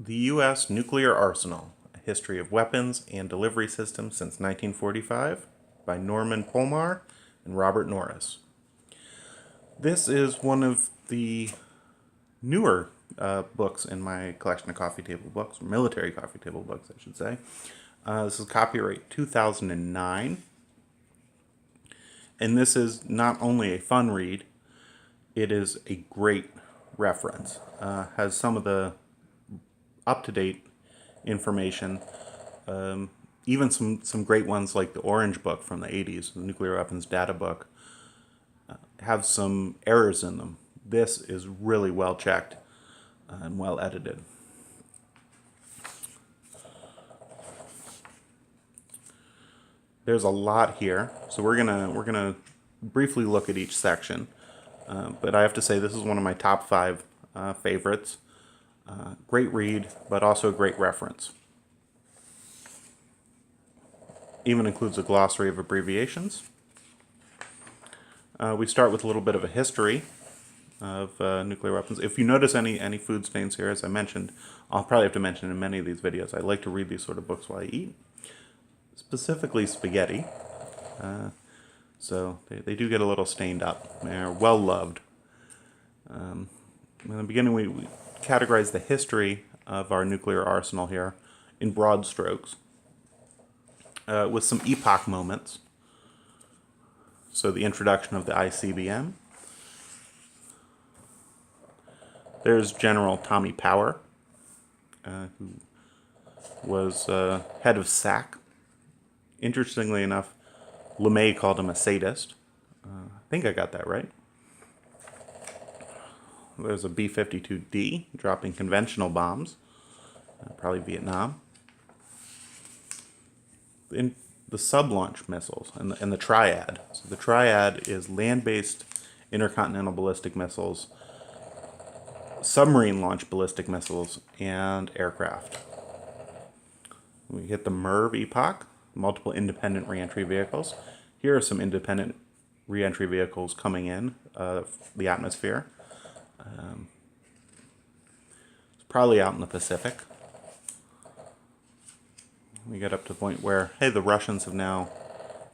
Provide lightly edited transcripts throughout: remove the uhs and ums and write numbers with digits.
The U.S. Nuclear Arsenal, A History of Weapons and Delivery Systems Since 1945 by Norman Polmar and Robert Norris. This is one of the newer books in my collection of coffee table books, or military coffee table books, I should say. This is copyright 2009. And this is not only a fun read, it is a great reference. Has some of the up-to-date information, even some great ones like the Orange Book from the 80s, the Nuclear Weapons Data Book, have some errors in them. This is really well checked and well edited. There's a lot here, so we're gonna briefly look at each section. But I have to say this is one of my top 5 favorites. Great read, but also a great reference. Even includes a glossary of abbreviations. We start with a little bit of a history of nuclear weapons. If you notice any food stains here, as I mentioned, I'll probably have to mention in many of these videos, I like to read these sort of books while I eat. Specifically spaghetti. So they do get a little stained up. They're well loved. In the beginning, we categorize the history of our nuclear arsenal here in broad strokes, with some epoch moments. So the introduction of the ICBM. There's General Tommy Power, who was head of SAC. Interestingly enough, LeMay called him a sadist. I think I got that right. There's a B-52D dropping conventional bombs, probably Vietnam. In the sub-launch missiles and the triad. So the triad is land-based intercontinental ballistic missiles, submarine-launched ballistic missiles, and aircraft. We hit the MERV epoch, multiple independent reentry vehicles. Here are some independent reentry vehicles coming in the atmosphere. It's probably out in the Pacific. We get up to the point where, hey, the Russians have now,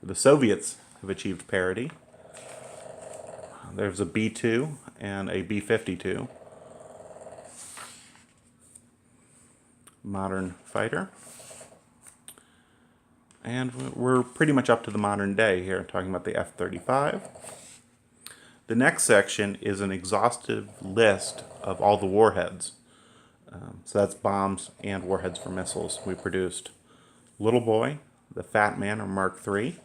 the Soviets have achieved parity. There's a B-2 and a B-52. Modern fighter. And we're pretty much up to the modern day here, talking about the F-35. The next section is an exhaustive list of all the warheads. So that's bombs and warheads for missiles we produced. Little Boy, the Fat Man, or Mark III.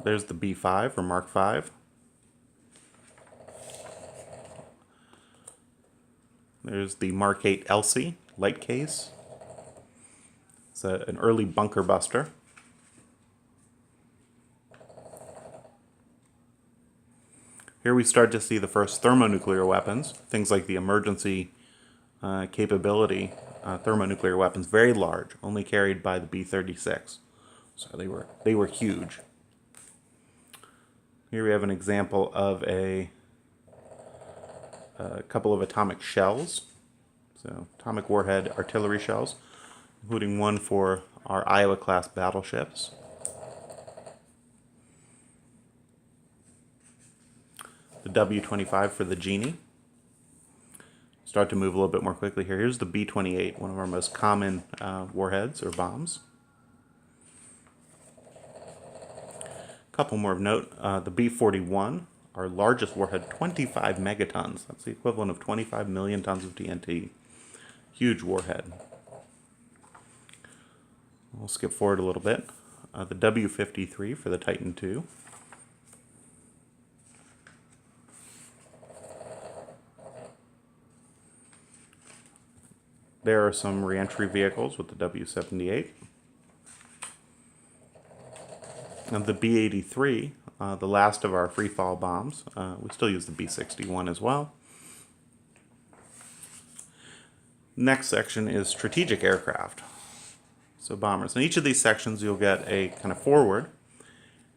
There's the B-5, or Mark V. There's the Mark 8 Elsie light case. It's an early bunker buster. Here we start to see the first thermonuclear weapons, things like the emergency capability thermonuclear weapons, very large, only carried by the B-36. So they were huge. Here we have an example of a couple of atomic shells, so atomic warhead artillery shells, including one for our Iowa-class battleships. The W-25 for the Genie. Start to move a little bit more quickly here. Here's the B-28, one of our most common warheads or bombs. A couple more of note. The B-41, our largest warhead, 25 megatons. That's the equivalent of 25 million tons of TNT. Huge warhead. We'll skip forward a little bit. The W-53 for the Titan II. There are some reentry vehicles with the W-78. And the B-83, the last of our free-fall bombs. We still use the B-61 as well. Next section is strategic aircraft. So bombers. In each of these sections you'll get a kind of foreword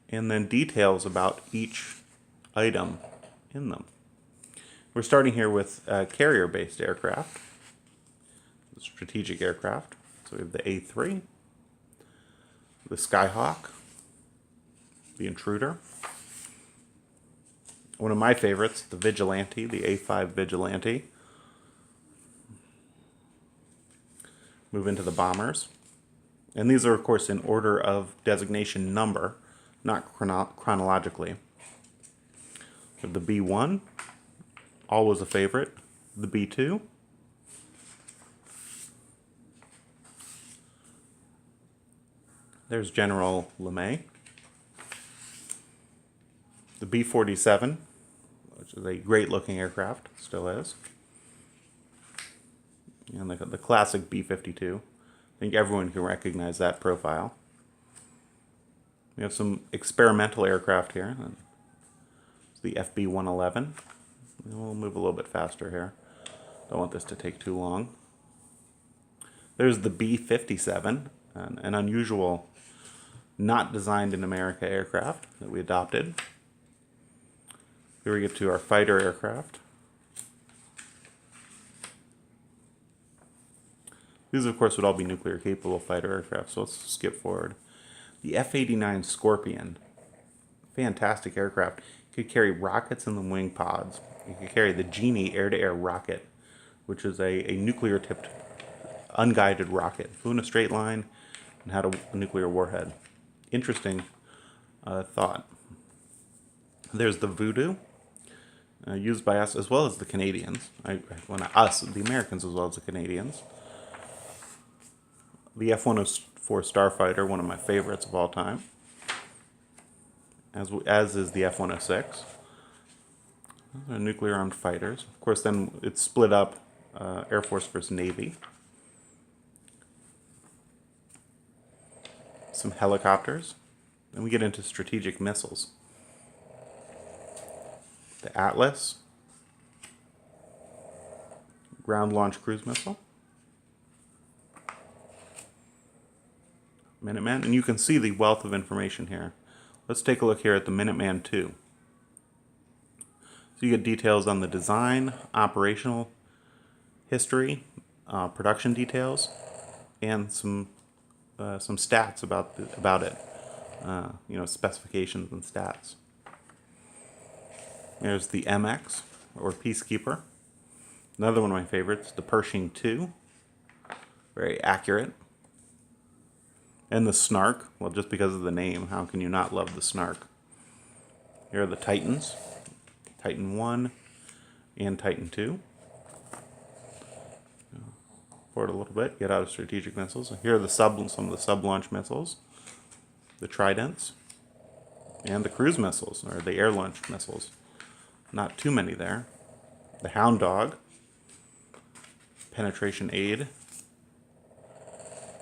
and then details about each item in them. We're starting here with carrier-based aircraft, strategic aircraft. So we have the A-3, the Skyhawk, the Intruder. One of my favorites, the Vigilante, the A-5 Vigilante. Move into the bombers. And these are, of course, in order of designation number, not chronologically. We have the B-1, always a favorite. The B-2. There's General LeMay. The B-47, which is a great-looking aircraft, still is. And the classic B-52. I think everyone can recognize that profile. We have some experimental aircraft here. It's the FB-111. We'll move a little bit faster here. Don't want this to take too long. There's the B-57, an unusual, not designed in America aircraft that we adopted. Here we get to our fighter aircraft. These, of course, would all be nuclear-capable fighter aircraft, so let's skip forward. The F-89 Scorpion, fantastic aircraft. It could carry rockets in the wing pods. It could carry the Genie air-to-air rocket, which is a nuclear-tipped, unguided rocket. Flew in a straight line and had a nuclear warhead. Interesting thought. There's the Voodoo, used by us as well as the Canadians. The Americans as well as the Canadians. The F-104 Starfighter, one of my favorites of all time, as is the F-106. Those are nuclear-armed fighters. Of course, then it's split up, Air Force versus Navy. Some helicopters. Then we get into strategic missiles. The Atlas, ground-launched cruise missile. Minuteman, and you can see the wealth of information here. Let's take a look here at the Minuteman II. So you get details on the design, operational history, production details, and some stats about it. Specifications and stats. There's the MX, or Peacekeeper. Another one of my favorites, the Pershing II. Very accurate. And the Snark, well, just because of the name, how can you not love the Snark? Here are the Titans, Titan 1 and Titan 2. Forward a little bit, get out of strategic missiles. Here are some of the sub-launch missiles, the Tridents, and the cruise missiles, or the air-launched missiles. Not too many there. The Hound Dog, Penetration Aid,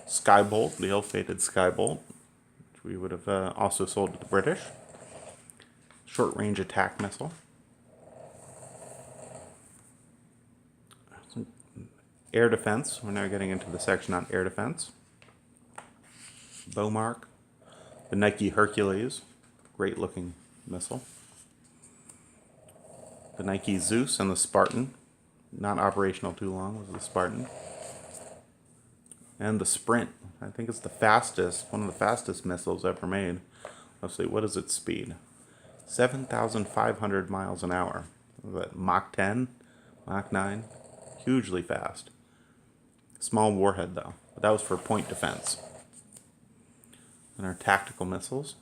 Skybolt, the ill-fated Skybolt, which we would have also sold to the British. Short-range attack missile. Some air defense. We're now getting into the section on air defense. Polmar, the Nike Hercules, great-looking missile. The Nike Zeus and the Spartan, not operational too long, was the Spartan. And the Sprint, I think it's one of the fastest missiles ever made. Let's see, what is its speed? 7,500 miles an hour. That Mach 10, Mach 9, hugely fast. Small warhead though, but that was for point defense. And our tactical missiles.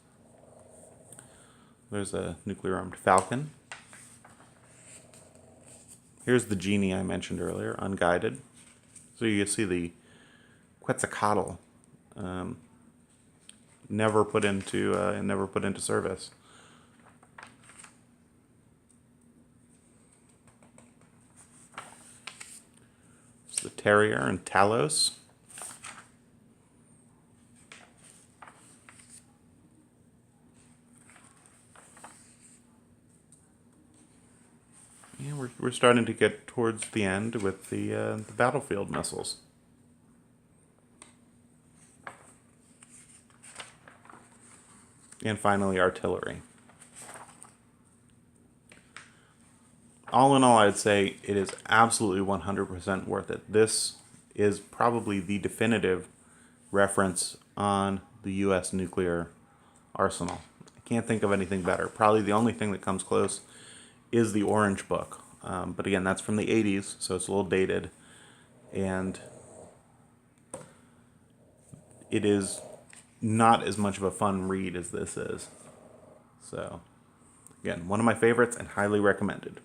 There's a nuclear-armed Falcon. Here's the Genie I mentioned earlier, unguided. So you see the Quetzalcoatl, never put into service. It's the Terrier and Talos. Yeah, we're starting to get towards the end with the battlefield missiles. And finally, artillery. all in all, I'd say it is absolutely 100% worth it. This is probably the definitive reference on the U.S. nuclear arsenal. I can't think of anything better. Probably the only thing that comes close is the Orange Book. But again, that's from the 80s, so it's a little dated. And it is not as much of a fun read as this is. So, again, one of my favorites and highly recommended.